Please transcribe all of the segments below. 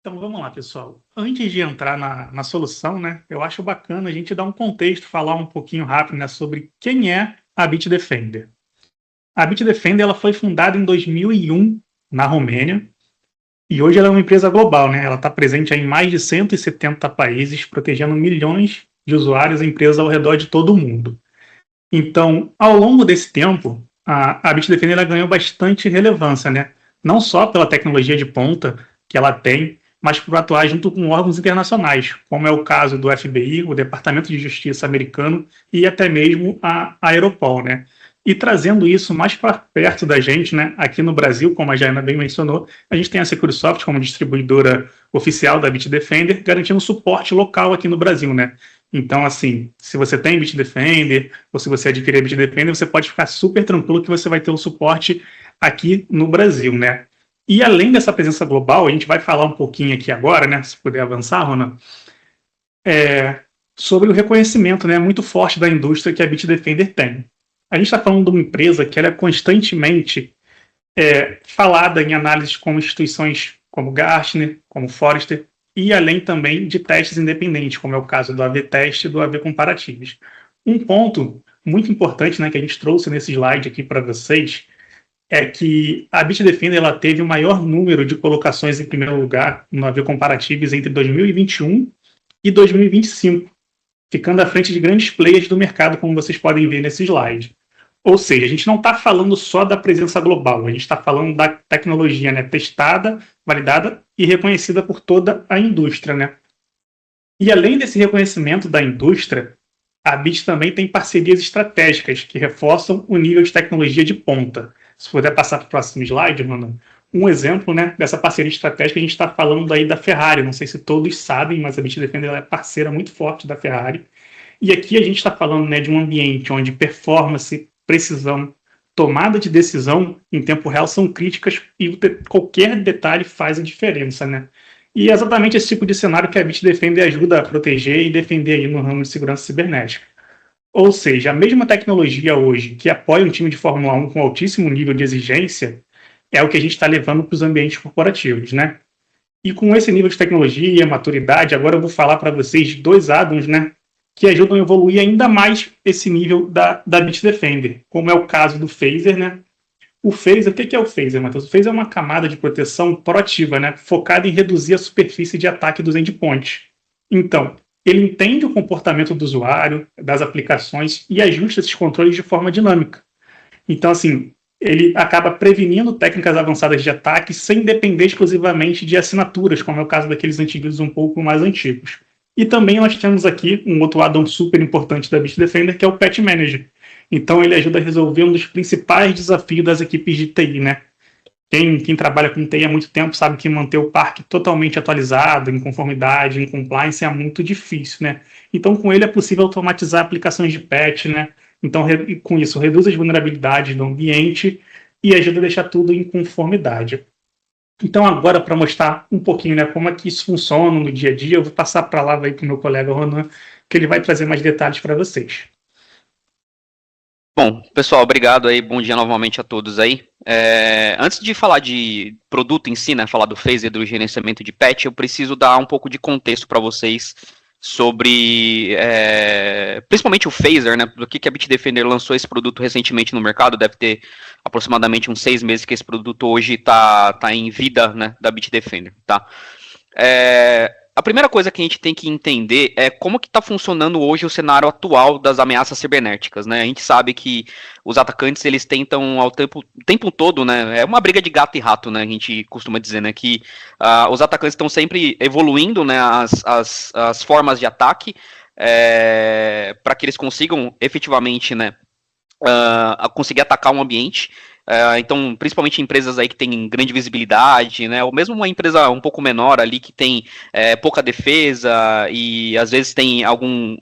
Então vamos lá, pessoal. Antes de entrar na solução, né, eu acho bacana a gente dar um contexto, falar um pouquinho rápido, né, sobre quem é a Bitdefender. A Bitdefender ela foi fundada em 2001 na Romênia e hoje ela é uma empresa global, né? Ela está presente em mais de 170 países, protegendo milhões de usuários e empresas ao redor de todo o mundo. Então, ao longo desse tempo, a Bitdefender ela ganhou bastante relevância, né? Não só pela tecnologia de ponta que ela tem, mas por atuar junto com órgãos internacionais, como é o caso do FBI, o Departamento de Justiça americano, e até mesmo a Europol, né? E trazendo isso mais para perto da gente, né? Aqui no Brasil, como a Jaina bem mencionou, a gente tem a Securisoft como distribuidora oficial da Bitdefender, garantindo suporte local aqui no Brasil, né? Então, assim, se você tem Bitdefender, ou se você adquirir a Bitdefender, você pode ficar super tranquilo que você vai ter o suporte aqui no Brasil, né? E além dessa presença global, a gente vai falar um pouquinho aqui agora, né? Se puder avançar, Rona, sobre o reconhecimento, né, muito forte da indústria que a Bitdefender tem. A gente está falando de uma empresa que ela é constantemente falada em análises com instituições como Gartner, como Forrester, e além também de testes independentes, como é o caso do AV-Teste e do AV-Comparativos. Um ponto muito importante, né, que a gente trouxe nesse slide aqui para vocês é que a Bitdefender ela teve o maior número de colocações em primeiro lugar no AV-Comparativos entre 2021 e 2025, ficando à frente de grandes players do mercado, como vocês podem ver nesse slide. Ou seja, a gente não está falando só da presença global, a gente está falando da tecnologia, né, testada, validada e reconhecida por toda a indústria, né? E além desse reconhecimento da indústria, a BIT também tem parcerias estratégicas que reforçam o nível de tecnologia de ponta. Se puder passar para o próximo slide, mano, um exemplo, né, dessa parceria estratégica, a gente está falando aí da Ferrari. Não sei se todos sabem, mas a Bitdefender é parceira muito forte da Ferrari. E aqui a gente está falando, né, de um ambiente onde performance, precisão, tomada de decisão em tempo real são críticas e qualquer detalhe faz a diferença, né? E é exatamente esse tipo de cenário que a Bitdefender ajuda a proteger e defender aí no ramo de segurança cibernética. Ou seja, a mesma tecnologia hoje que apoia um time de Fórmula 1 com altíssimo nível de exigência é o que a gente está levando para os ambientes corporativos, né? E com esse nível de tecnologia, maturidade, agora eu vou falar para vocês de dois addons, né, que ajudam a evoluir ainda mais esse nível da Bitdefender, como é o caso do Phaser, né? O Phaser, o que é o Phaser, Matheus? O Phaser é uma camada de proteção proativa, né, focada em reduzir a superfície de ataque dos endpoints. Então, ele entende o comportamento do usuário, das aplicações e ajusta esses controles de forma dinâmica. Então, assim, ele acaba prevenindo técnicas avançadas de ataque sem depender exclusivamente de assinaturas, como é o caso daqueles antivírus um pouco mais antigos. E também nós temos aqui um outro addon super importante da Bitdefender, que é o Patch Manager. Então ele ajuda a resolver um dos principais desafios das equipes de TI, né? Quem trabalha com TI há muito tempo sabe que manter o parque totalmente atualizado, em conformidade, em compliance, é muito difícil, né? Então, com ele é possível automatizar aplicações de patch, né? Então, com isso, reduz as vulnerabilidades do ambiente e ajuda a deixar tudo em conformidade. Então, agora, para mostrar um pouquinho, né, como é que isso funciona no dia a dia, eu vou passar a palavra aí para o meu colega Ronan, que ele vai trazer mais detalhes para vocês. Bom, pessoal, obrigado aí, bom dia novamente a todos aí. Antes de falar de produto em si, né, falar do Phaser, do gerenciamento de patch, eu preciso dar um pouco de contexto para vocês sobre, principalmente o Phaser, né, do que a Bitdefender lançou esse produto recentemente no mercado, deve ter aproximadamente uns 6 meses que esse produto hoje está em vida, né, da Bitdefender, tá? A primeira coisa que a gente tem que entender é como que está funcionando hoje o cenário atual das ameaças cibernéticas, né? A gente sabe que os atacantes, eles tentam o tempo todo, né? É uma briga de gato e rato, né? A gente costuma dizer, né? Que os atacantes estão sempre evoluindo, né? As formas de ataque para que eles consigam efetivamente, né? Conseguir atacar um ambiente. Então, principalmente empresas aí que têm grande visibilidade, né? Ou mesmo uma empresa um pouco menor ali que tem pouca defesa e às vezes tem algum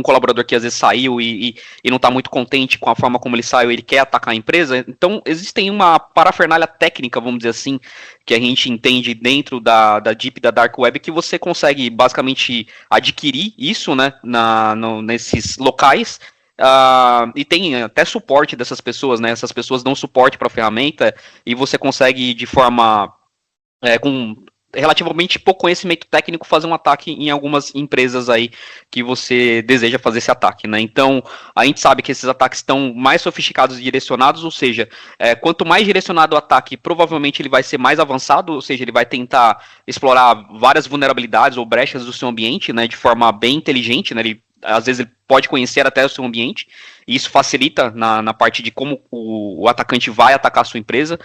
colaborador que às vezes saiu e não está muito contente com a forma como ele saiu, ele quer atacar a empresa. Então, existem uma parafernália técnica, vamos dizer assim, que a gente entende dentro da Deep, da Dark Web, que você consegue basicamente adquirir isso, né? Nesses locais. E tem até suporte dessas pessoas, né? Essas pessoas dão suporte para a ferramenta e você consegue de forma com relativamente pouco conhecimento técnico fazer um ataque em algumas empresas aí que você deseja fazer esse ataque, né? Então, a gente sabe que esses ataques estão mais sofisticados e direcionados, ou seja, quanto mais direcionado o ataque, provavelmente ele vai ser mais avançado, ou seja, ele vai tentar explorar várias vulnerabilidades ou brechas do seu ambiente, né, de forma bem inteligente, né? Às vezes ele pode conhecer até o seu ambiente, e isso facilita na parte de como o atacante vai atacar a sua empresa.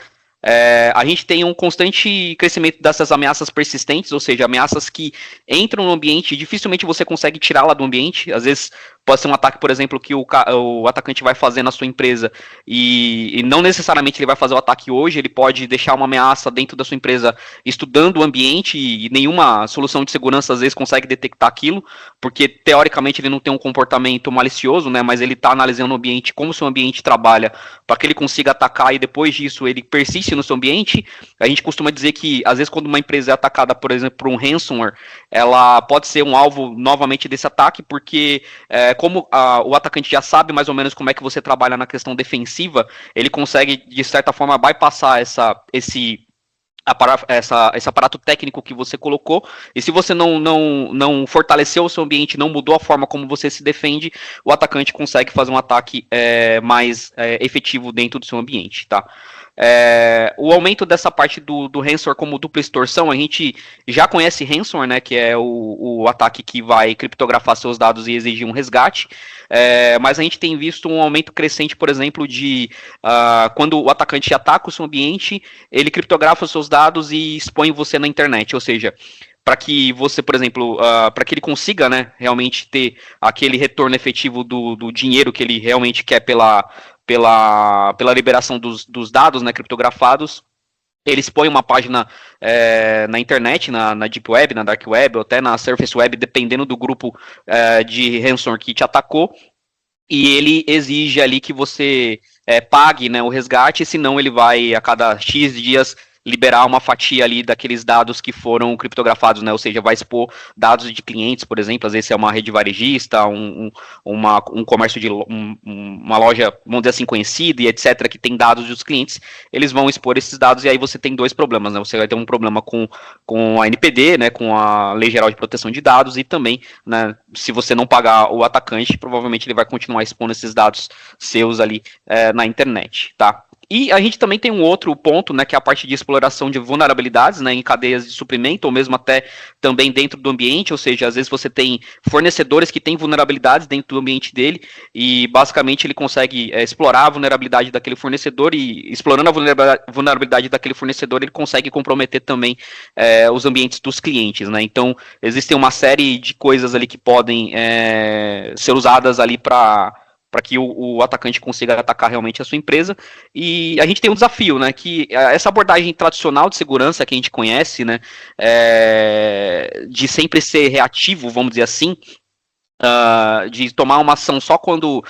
A gente tem um constante crescimento dessas ameaças persistentes, ou seja, ameaças que entram no ambiente e dificilmente você consegue tirá-la do ambiente. Às vezes pode ser um ataque, por exemplo, que o atacante vai fazer na sua empresa e não necessariamente ele vai fazer o ataque hoje, ele pode deixar uma ameaça dentro da sua empresa estudando o ambiente e nenhuma solução de segurança às vezes consegue detectar aquilo, porque teoricamente ele não tem um comportamento malicioso, né, mas ele está analisando o ambiente, como o seu ambiente trabalha, para que ele consiga atacar e depois disso ele persiste no seu ambiente. A gente costuma dizer que, às vezes, quando uma empresa é atacada, por exemplo, por um ransomware, ela pode ser um alvo novamente desse ataque, porque como o atacante já sabe mais ou menos como é que você trabalha na questão defensiva, ele consegue, de certa forma, bypassar esse aparato técnico que você colocou, e se você não fortaleceu o seu ambiente, não mudou a forma como você se defende, o atacante consegue fazer um ataque mais efetivo dentro do seu ambiente, tá? O aumento dessa parte do ransomware como dupla extorsão, a gente já conhece ransomware, né, que é o ataque que vai criptografar seus dados e exigir um resgate, mas a gente tem visto um aumento crescente, por exemplo, de quando o atacante ataca o seu ambiente, ele criptografa os seus dados e expõe você na internet, ou seja, para que você, por exemplo, para que ele consiga, né, realmente ter aquele retorno efetivo do dinheiro que ele realmente quer pela liberação dos dados, né, criptografados, ele expõe uma página na internet, na Deep Web, na Dark Web, ou até na Surface Web, dependendo do grupo de ransomware que te atacou, e ele exige ali que você pague, né, o resgate, senão ele vai, a cada X dias, liberar uma fatia ali daqueles dados que foram criptografados, né? Ou seja, vai expor dados de clientes, por exemplo, às vezes é uma rede varejista, um comércio de uma loja, vamos dizer assim, conhecida e etc, que tem dados dos clientes, eles vão expor esses dados e aí você tem dois problemas, né? Você vai ter um problema com a NPD, né? Com a Lei Geral de Proteção de Dados e também, né, se você não pagar o atacante, provavelmente ele vai continuar expondo esses dados seus ali na internet, tá? E a gente também tem um outro ponto, né, que é a parte de exploração de vulnerabilidades, né, em cadeias de suprimento, ou mesmo até também dentro do ambiente, ou seja, às vezes você tem fornecedores que têm vulnerabilidades dentro do ambiente dele, e basicamente ele consegue explorar a vulnerabilidade daquele fornecedor, e explorando a vulnerabilidade daquele fornecedor, ele consegue comprometer também os ambientes dos clientes, né, então existem uma série de coisas ali que podem ser usadas ali para que o atacante consiga atacar realmente a sua empresa. E a gente tem um desafio, né, que essa abordagem tradicional de segurança que a gente conhece, né, de sempre ser reativo, vamos dizer assim, de tomar uma ação só quando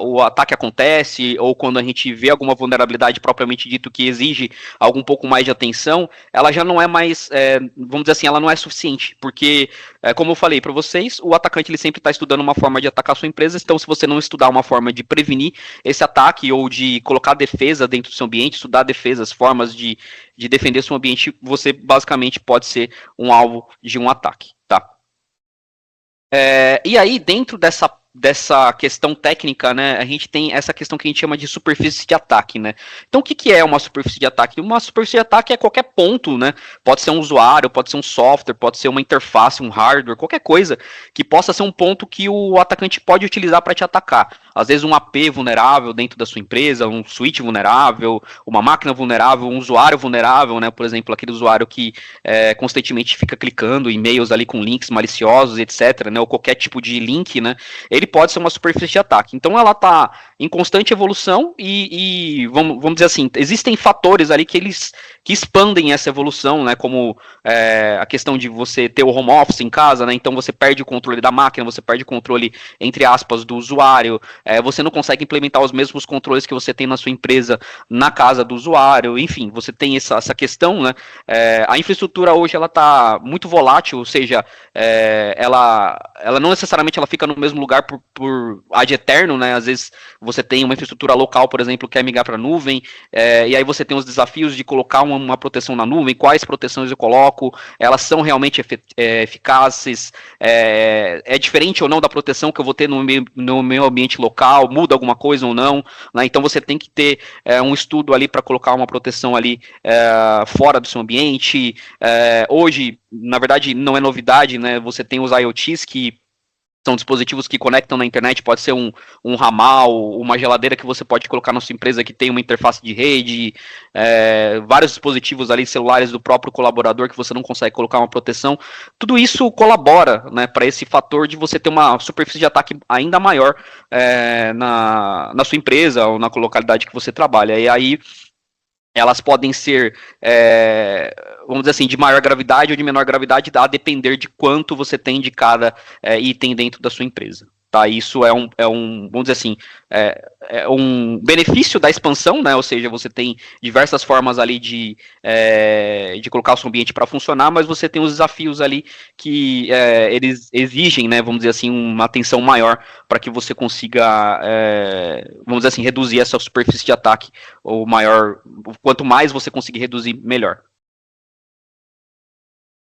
o ataque acontece, ou quando a gente vê alguma vulnerabilidade propriamente dito que exige algum pouco mais de atenção, ela já não é mais, vamos dizer assim, ela não é suficiente, porque, como eu falei para vocês, o atacante ele sempre está estudando uma forma de atacar a sua empresa, então se você não estudar uma forma de prevenir esse ataque, ou de colocar defesa dentro do seu ambiente, estudar defesas, formas de defender seu ambiente, você basicamente pode ser um alvo de um ataque, tá? E aí, dentro dessa questão técnica, né, a gente tem essa questão que a gente chama de superfície de ataque, né? Então, o que é uma superfície de ataque? Uma superfície de ataque é qualquer ponto, né? Pode ser um usuário, pode ser um software, pode ser uma interface, um hardware, qualquer coisa que possa ser um ponto que o atacante pode utilizar para te atacar. Às vezes um AP vulnerável dentro da sua empresa, um switch vulnerável, uma máquina vulnerável, um usuário vulnerável, né? Por exemplo, aquele usuário que constantemente fica clicando e-mails ali com links maliciosos, etc, né? Ou qualquer tipo de link, né? Ele pode ser uma superfície de ataque. Então ela está em constante evolução e vamos dizer assim, existem fatores ali que expandem essa evolução, né? Como a questão de você ter o home office em casa, né? Então você perde o controle da máquina, você perde o controle, entre aspas, do usuário, você não consegue implementar os mesmos controles que você tem na sua empresa na casa do usuário, enfim, você tem essa questão, né? A infraestrutura hoje ela está muito volátil, ou seja, ela não necessariamente ela fica no mesmo lugar por ad eterno, né? Às vezes você tem uma infraestrutura local, por exemplo, quer migrar para a nuvem, e aí você tem os desafios de colocar uma proteção na nuvem, quais proteções eu coloco, elas são realmente eficazes, é diferente ou não da proteção que eu vou ter no meu ambiente local, muda alguma coisa ou não, né? Então você tem que ter um estudo ali para colocar uma proteção ali fora do seu ambiente. Hoje, na verdade, não é novidade, né? Você tem os IoTs que são dispositivos que conectam na internet, pode ser um ramal, uma geladeira que você pode colocar na sua empresa que tem uma interface de rede, vários dispositivos ali, celulares do próprio colaborador que você não consegue colocar uma proteção. Tudo isso colabora, né, para esse fator de você ter uma superfície de ataque ainda maior na sua empresa ou na localidade que você trabalha. E aí elas podem ser, vamos dizer assim, de maior gravidade ou de menor gravidade, a depender de quanto você tem de cada item dentro da sua empresa. Tá? Isso é vamos dizer assim, um benefício da expansão, né? Ou seja, você tem diversas formas ali de colocar o seu ambiente para funcionar, mas você tem os desafios ali que eles exigem, né? Vamos dizer assim, uma atenção maior para que você consiga, vamos dizer assim, reduzir essa superfície de ataque, ou maior, quanto mais você conseguir reduzir, melhor.